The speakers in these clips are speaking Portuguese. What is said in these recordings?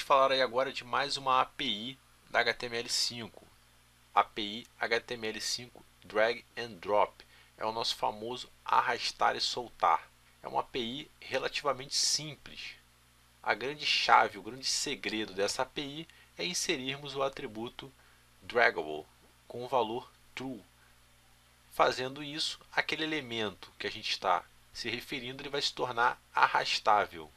falar aí agora de mais uma API da HTML5. API HTML5 Drag and Drop. É o nosso famoso arrastar e soltar. É uma API relativamente simples. A grande chave, o grande segredo dessa API é inserirmos o atributo Draggable com o valor True. Fazendo isso, aquele elemento que a gente está se referindo ele vai se tornar arrastável.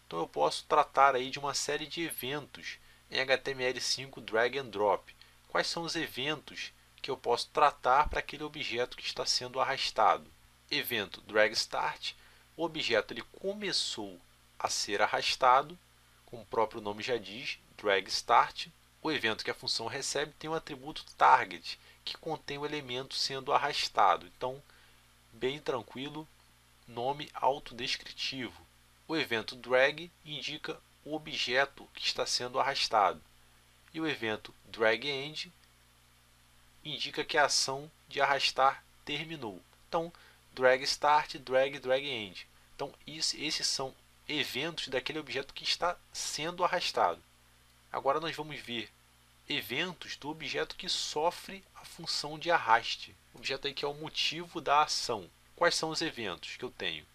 Então eu posso tratar aí de uma série de eventos em HTML5 Drag and Drop. Quais são os eventos que eu posso tratar para aquele objeto que está sendo arrastado? Evento Drag Start, o objeto ele começou a ser arrastado, como o próprio nome já diz, Drag Start. O evento que a função recebe tem o atributo Target, que contém o elemento sendo arrastado. Então, bem tranquilo, nome autodescritivo. O evento drag indica o objeto que está sendo arrastado. E o evento drag_end indica que a ação de arrastar terminou. Então, drag start, drag_end. Então, esses são eventos daquele objeto que está sendo arrastado. Agora nós vamos ver eventos do objeto que sofre a função de arraste. O objeto aí que é o motivo da ação. Quais são os eventos que eu tenho?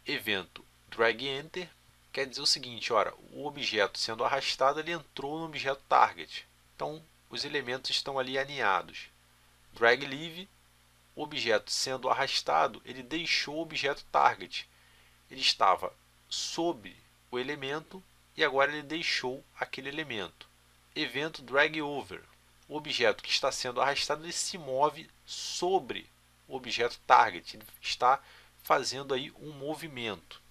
Evento drag_enter quer dizer o seguinte, ora, o objeto sendo arrastado ele entrou no objeto target. Então, os elementos estão ali alinhados. Drag_leave, o objeto sendo arrastado, ele deixou o objeto target. Ele estava sobre o elemento e agora ele deixou aquele elemento. Evento drag_over, o objeto que está sendo arrastado ele se move sobre o objeto target. Ele está fazendo aí um movimento.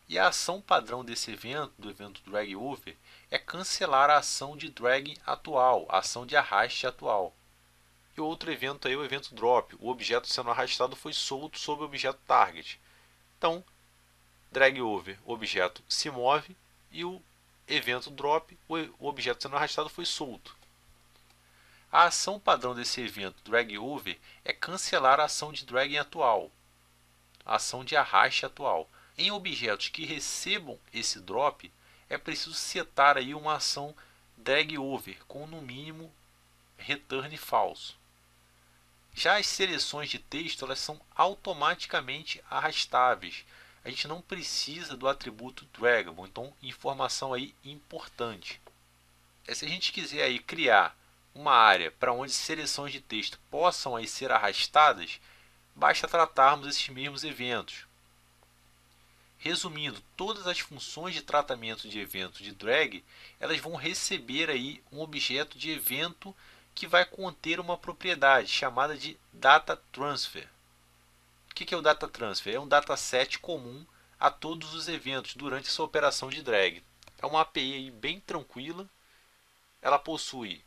E a ação padrão desse evento, do evento drag_over, é cancelar a ação de drag atual, a ação de arraste atual. E outro evento aí é o evento drop, o objeto sendo arrastado foi solto sobre o objeto target. Então, drag_over, o objeto se move e o evento drop, o objeto sendo arrastado foi solto. A ação padrão desse evento drag_over é cancelar a ação de drag atual, a ação de arraste atual. Em objetos que recebam esse drop, é preciso setar aí uma ação drag_over com no mínimo return falso. Já as seleções de texto elas são automaticamente arrastáveis. A gente não precisa do atributo draggable, então informação aí importante. Se a gente quiser aí criar uma área para onde seleções de texto possam aí ser arrastadas, basta tratarmos esses mesmos eventos. Resumindo, todas as funções de tratamento de evento de drag, elas vão receber aí um objeto de evento que vai conter uma propriedade chamada de data transfer. O que é o data transfer? É um dataset comum a todos os eventos durante essa operação de drag. É uma API aí bem tranquila. Ela possui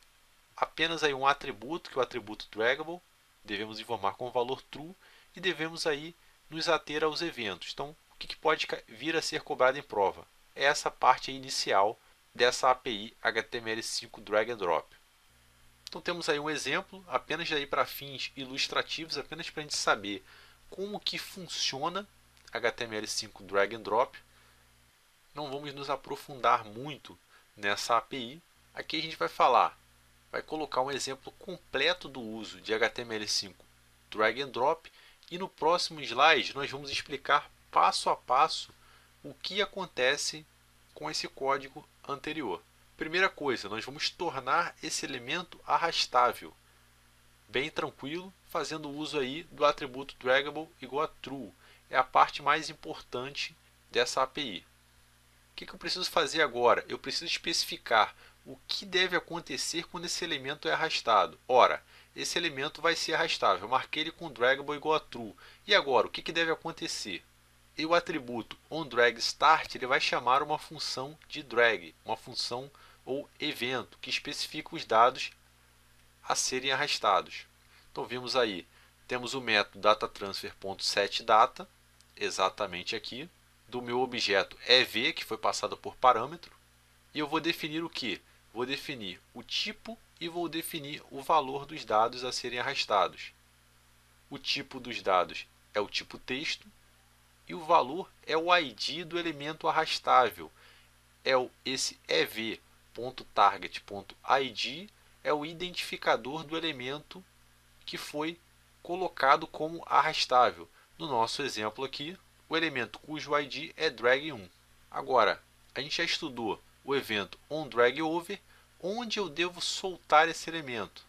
apenas aí um atributo, que é o atributo draggable. Devemos informar com o valor true e devemos aí nos ater aos eventos. Então, o que pode vir a ser cobrado em prova? É essa parte inicial dessa API HTML5 Drag and Drop. Então temos aí um exemplo, apenas aí para fins ilustrativos, apenas para a gente saber como que funciona HTML5 Drag and Drop. Não vamos nos aprofundar muito nessa API. Aqui a gente vai colocar um exemplo completo do uso de HTML5 Drag and Drop e no próximo slide nós vamos explicar passo a passo o que acontece com esse código anterior. Primeira coisa, nós vamos tornar esse elemento arrastável. Bem tranquilo, fazendo uso aí do atributo draggable igual a true. É a parte mais importante dessa API. O que eu preciso fazer agora? Eu preciso especificar o que deve acontecer quando esse elemento é arrastado. Ora, esse elemento vai ser arrastável. Eu marquei ele com draggable igual a true. E agora, o que deve acontecer? E o atributo onDragStart ele vai chamar uma função de drag, uma função ou evento que especifica os dados a serem arrastados. Então vimos aí, temos o método datatransfer.setData, exatamente aqui, do meu objeto EV, que foi passado por parâmetro, e eu vou definir o que? Vou definir o tipo e vou definir o valor dos dados a serem arrastados. O tipo dos dados é o tipo texto, e o valor é o ID do elemento arrastável. esse ev.target.id é o identificador do elemento que foi colocado como arrastável. No nosso exemplo aqui, o elemento cujo ID é drag1. Agora, a gente já estudou o evento onDragOver, onde eu devo soltar esse elemento.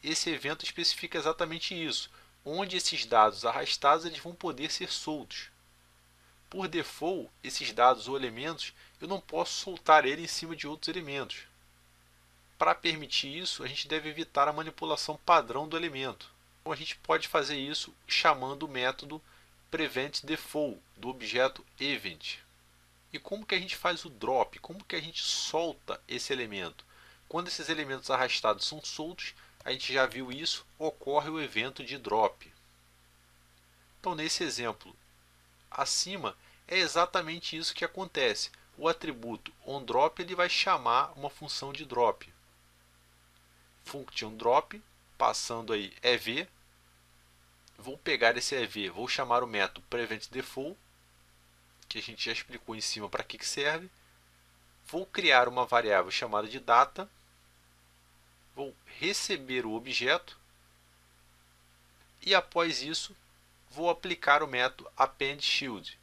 Esse evento especifica exatamente isso, onde esses dados arrastados eles vão poder ser soltos. Por default, esses dados ou elementos, eu não posso soltar ele em cima de outros elementos. Para permitir isso, a gente deve evitar a manipulação padrão do elemento. Então, a gente pode fazer isso chamando o método preventDefault do objeto event. E como que a gente faz o drop? Como que a gente solta esse elemento? Quando esses elementos arrastados são soltos, a gente já viu isso, ocorre o evento de drop. Então, nesse exemplo acima, é exatamente isso que acontece. O atributo onDrop ele vai chamar uma função de drop. Function drop, passando aí ev. Vou pegar esse ev, vou chamar o método preventDefault, que a gente já explicou em cima para que serve. Vou criar uma variável chamada de data. Vou receber o objeto. E após isso, vou aplicar o método appendShield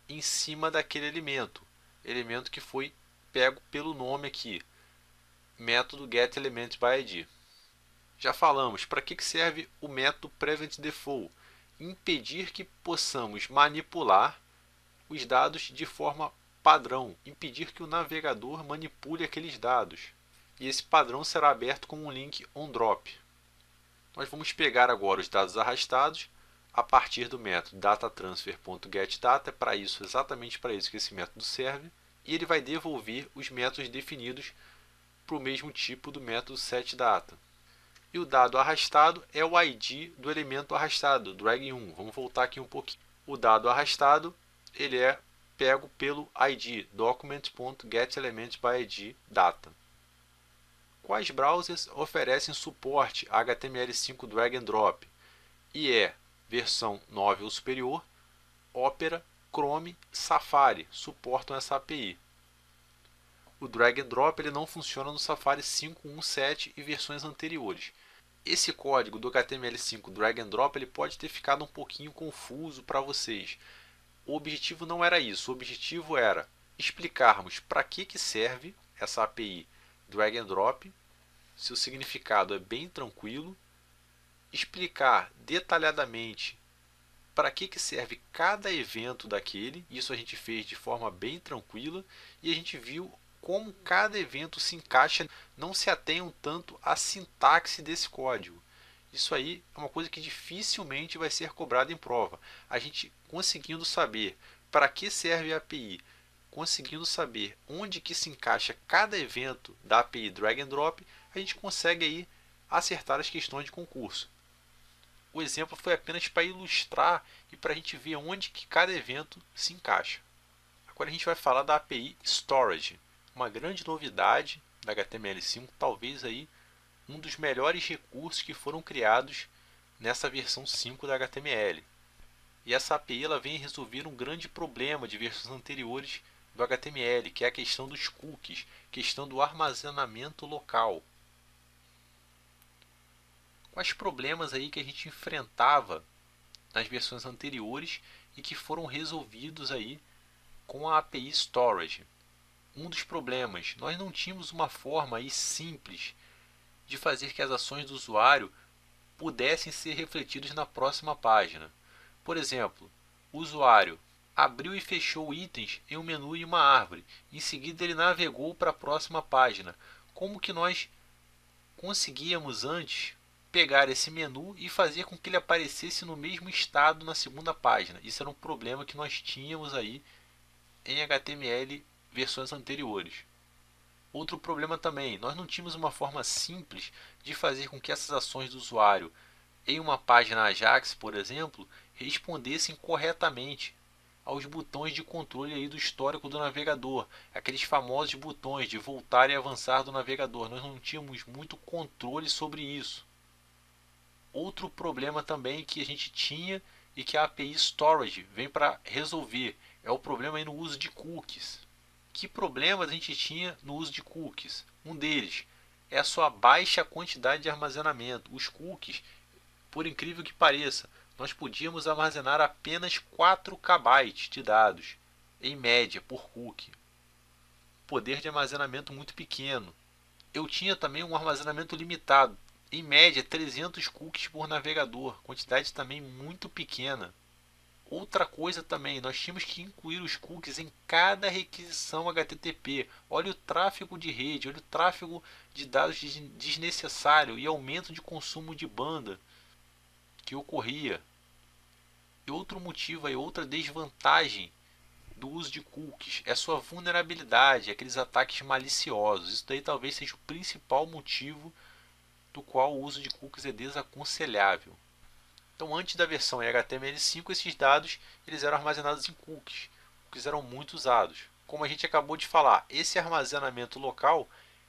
em cima daquele elemento que foi pego pelo nome aqui, método getElementById. Já falamos para que serve o método preventDefault: impedir que possamos manipular os dados de forma padrão, impedir que o navegador manipule aqueles dados. E esse padrão será aberto com um link onDrop. Nós vamos pegar agora os dados arrastados a partir do método dataTransfer.getData. É para isso, exatamente para isso que esse método serve. E ele vai devolver os métodos definidos para o mesmo tipo do método setData. E o dado arrastado é o ID do elemento arrastado, drag1. Vamos voltar aqui um pouquinho. O dado arrastado ele é pego pelo ID, document.getElementById.data. Quais browsers oferecem suporte a HTML5 drag and drop? IE versão 9 ou superior, Opera, Chrome, Safari suportam essa API. O drag and drop ele não funciona no Safari 5.1.7 e versões anteriores. Esse código do HTML5 drag and drop ele pode ter ficado um pouquinho confuso para vocês. O objetivo não era isso, o objetivo era explicarmos para que serve essa API drag and drop. Seu significado é bem tranquilo. Explicar detalhadamente para que serve cada evento daquele. Isso a gente fez de forma bem tranquila. E a gente viu como cada evento se encaixa. Não se atenham tanto à sintaxe desse código. Isso aí é uma coisa que dificilmente vai ser cobrada em prova. A gente conseguindo saber para que serve a API, conseguindo saber onde que se encaixa cada evento da API drag and drop, a gente consegue aí acertar as questões de concurso. O exemplo foi apenas para ilustrar e para a gente ver onde que cada evento se encaixa. Agora a gente vai falar da API Storage, uma grande novidade da HTML5, talvez aí um dos melhores recursos que foram criados nessa versão 5 da HTML. E essa API ela vem resolver um grande problema de versões anteriores do HTML, que é a questão dos cookies, questão do armazenamento local. Quais problemas aí que a gente enfrentava nas versões anteriores e que foram resolvidos aí com a API Storage? Um dos problemas, nós não tínhamos uma forma aí simples de fazer que as ações do usuário pudessem ser refletidas na próxima página. Por exemplo, o usuário abriu e fechou itens em um menu e uma árvore. Em seguida ele navegou para a próxima página. Como que nós conseguíamos antes pegar esse menu e fazer com que ele aparecesse no mesmo estado na segunda página? Isso era um problema que nós tínhamos aí em HTML versões anteriores. Outro problema também, nós não tínhamos uma forma simples de fazer com que essas ações do usuário em uma página Ajax, por exemplo, respondessem corretamente aos botões de controle aí do histórico do navegador, aqueles famosos botões de voltar e avançar do navegador. Nós não tínhamos muito controle sobre isso. Outro problema também que a gente tinha e que a API Storage vem para resolver é o problema aí no uso de cookies, Que problemas a gente tinha no uso de cookies? Um deles é a sua baixa quantidade de armazenamento. Os cookies, por incrível que pareça, nós podíamos armazenar apenas 4 KB de dados, em média, por cookie. Poder de armazenamento muito pequeno. Eu tinha também um armazenamento limitado, em média 300 cookies por navegador, quantidade também muito pequena. Outra coisa também, nós tínhamos que incluir os cookies em cada requisição HTTP. Olha o tráfego de rede, olha o tráfego de dados desnecessário e aumento de consumo de banda que ocorria. E outro motivo, outra desvantagem do uso de cookies é sua vulnerabilidade, aqueles ataques maliciosos. Isso daí talvez seja o principal motivo do qual o uso de cookies é desaconselhável. Então, antes da versão em HTML5, esses dados eles eram armazenados em cookies. Cookies eram muito usados. Como a gente acabou de falar, esse armazenamento local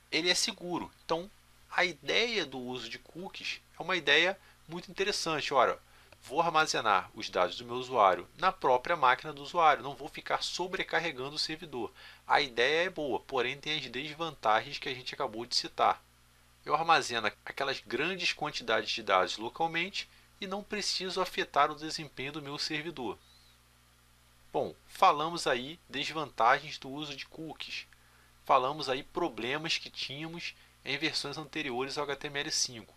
ele é seguro. Então, a ideia do uso de cookies é uma ideia muito interessante. Ora, vou armazenar os dados do meu usuário na própria máquina do usuário, não vou ficar sobrecarregando o servidor. A ideia é boa, porém tem as desvantagens que a gente acabou de citar. Eu armazeno aquelas grandes quantidades de dados localmente e não preciso afetar o desempenho do meu servidor. Bom, falamos aí desvantagens do uso de cookies. Falamos aí problemas que tínhamos em versões anteriores ao HTML5.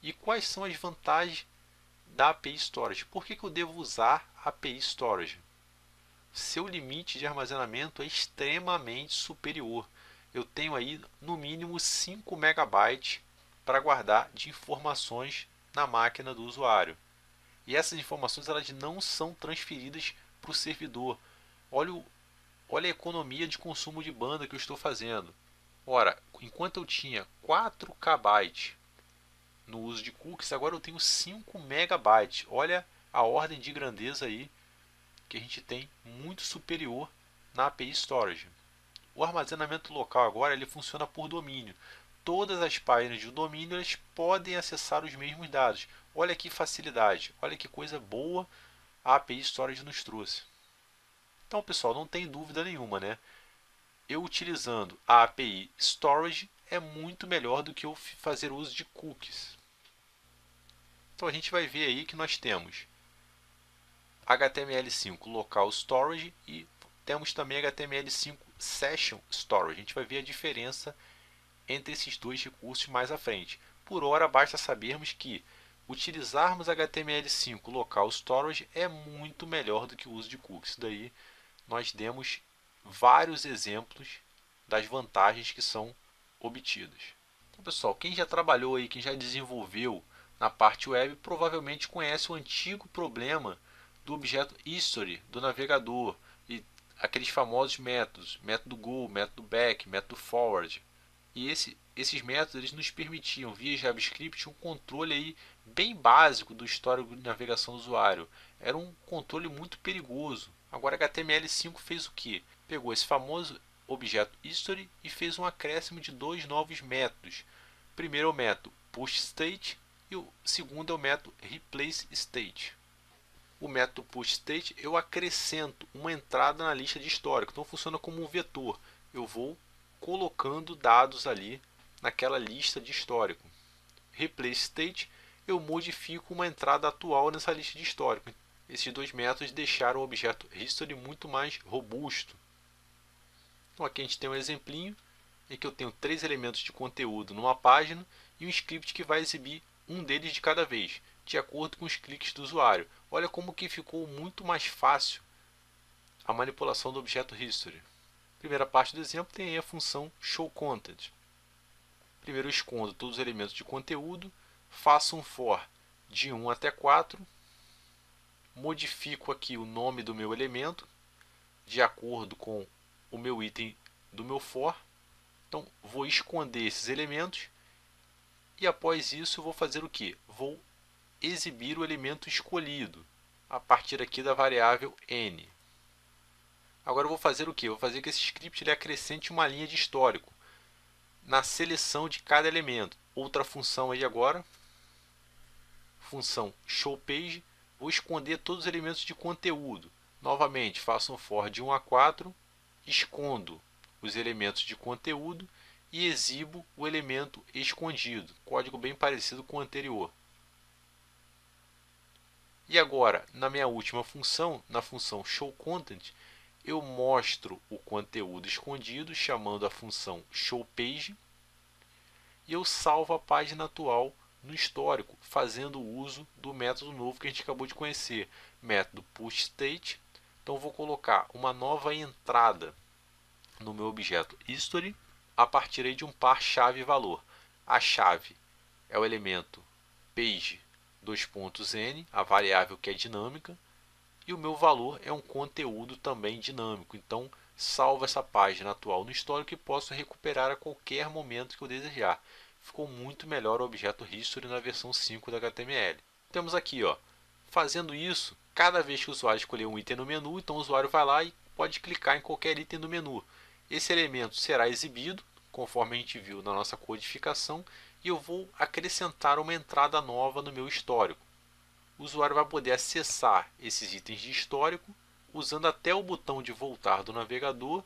E quais são as vantagens da API Storage? Por que eu devo usar a API Storage? Seu limite de armazenamento é extremamente superior. Eu tenho aí no mínimo 5 MB para guardar de informações na máquina do usuário. E essas informações elas não são transferidas para o servidor. Olha a economia de consumo de banda que eu estou fazendo. Ora, enquanto eu tinha 4 KB no uso de cookies, agora eu tenho 5 MB. Olha a ordem de grandeza aí que a gente tem muito superior na API Storage. O armazenamento local agora ele funciona por domínio. Todas as páginas do domínio elas podem acessar os mesmos dados. Olha que facilidade, olha que coisa boa a API Storage nos trouxe. Então, pessoal, não tem dúvida nenhuma, né? Eu utilizando a API Storage é muito melhor do que eu fazer uso de cookies. Então, a gente vai ver aí que nós temos HTML5 Local Storage e temos também HTML5 Session Storage. A gente vai ver a diferença entre esses dois recursos mais à frente. Por hora, basta sabermos que utilizarmos HTML5 Local Storage é muito melhor do que o uso de cookies. Daí nós demos vários exemplos das vantagens que são obtidas. Então, pessoal, quem já trabalhou aí, quem já desenvolveu na parte web, provavelmente conhece o antigo problema do objeto history do navegador e aqueles famosos métodos, método go, método back, método forward. E esses métodos eles nos permitiam, via JavaScript, um controle aí bem básico do histórico de navegação do usuário. Era um controle muito perigoso. Agora HTML5 fez o que? Pegou esse famoso objeto history e fez um acréscimo de dois novos métodos. O primeiro é o método pushState e o segundo é o método replaceState. O método pushState eu acrescento uma entrada na lista de histórico, então funciona como um vetor. Eu vou colocando dados ali naquela lista de histórico. ReplaceState eu modifico uma entrada atual nessa lista de histórico. Esses dois métodos deixaram o objeto history muito mais robusto. Então aqui a gente tem um exemplinho em que eu tenho 3 elementos de conteúdo numa página e um script que vai exibir um deles de cada vez, de acordo com os cliques do usuário. Olha como que ficou muito mais fácil a manipulação do objeto history. Primeira parte do exemplo tem aí a função showContent. Primeiro eu escondo todos os elementos de conteúdo, faço um for de 1 até 4, modifico aqui o nome do meu elemento de acordo com o meu item do meu for. Então vou esconder esses elementos e após isso eu vou fazer o que? Vou exibir o elemento escolhido a partir aqui da variável n. Agora eu vou fazer o que? Vou fazer que esse script ele acrescente uma linha de histórico na seleção de cada elemento. Outra função aí agora, função showPage, vou esconder todos os elementos de conteúdo. Novamente, faço um for de 1 a 4, escondo os elementos de conteúdo e exibo o elemento escondido, código bem parecido com o anterior. E agora, na minha última função, na função showContent, eu mostro o conteúdo escondido chamando a função showPage e eu salvo a página atual no histórico, fazendo uso do método novo que a gente acabou de conhecer, método pushState. Então vou colocar uma nova entrada no meu objeto history a partir aí de um par chave-valor. A chave é o elemento page (n), a variável que é dinâmica, e o meu valor é um conteúdo também dinâmico. Então salvo essa página atual no histórico e posso recuperar a qualquer momento que eu desejar. Ficou muito melhor o objeto history na versão 5 da HTML. Temos aqui, ó, fazendo isso, cada vez que o usuário escolher um item no menu, então o usuário vai lá e pode clicar em qualquer item do menu. Esse elemento será exibido, conforme a gente viu na nossa codificação, e eu vou acrescentar uma entrada nova no meu histórico. O usuário vai poder acessar esses itens de histórico usando até o botão de voltar do navegador,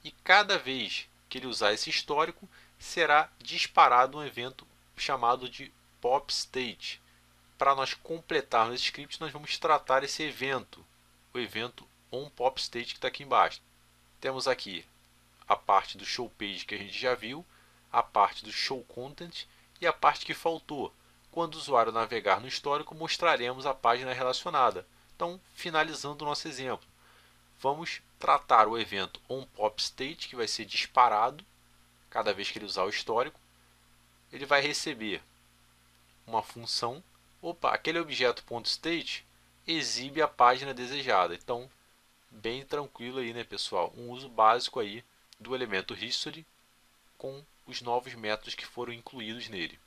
e cada vez que ele usar esse histórico, será disparado um evento chamado de popState. Para nós completarmos esse script, nós vamos tratar esse evento, o evento onPopState que está aqui embaixo. Temos aqui a parte do showPage que a gente já viu, a parte do showContent e a parte que faltou. Quando o usuário navegar no histórico, mostraremos a página relacionada. Então, finalizando o nosso exemplo, vamos tratar o evento onPopState, que vai ser disparado cada vez que ele usar o histórico. Ele vai receber uma função. Opa, aquele objeto.state exibe a página desejada. Então, bem tranquilo aí, né, pessoal? Um uso básico aí do elemento history com os novos métodos que foram incluídos nele.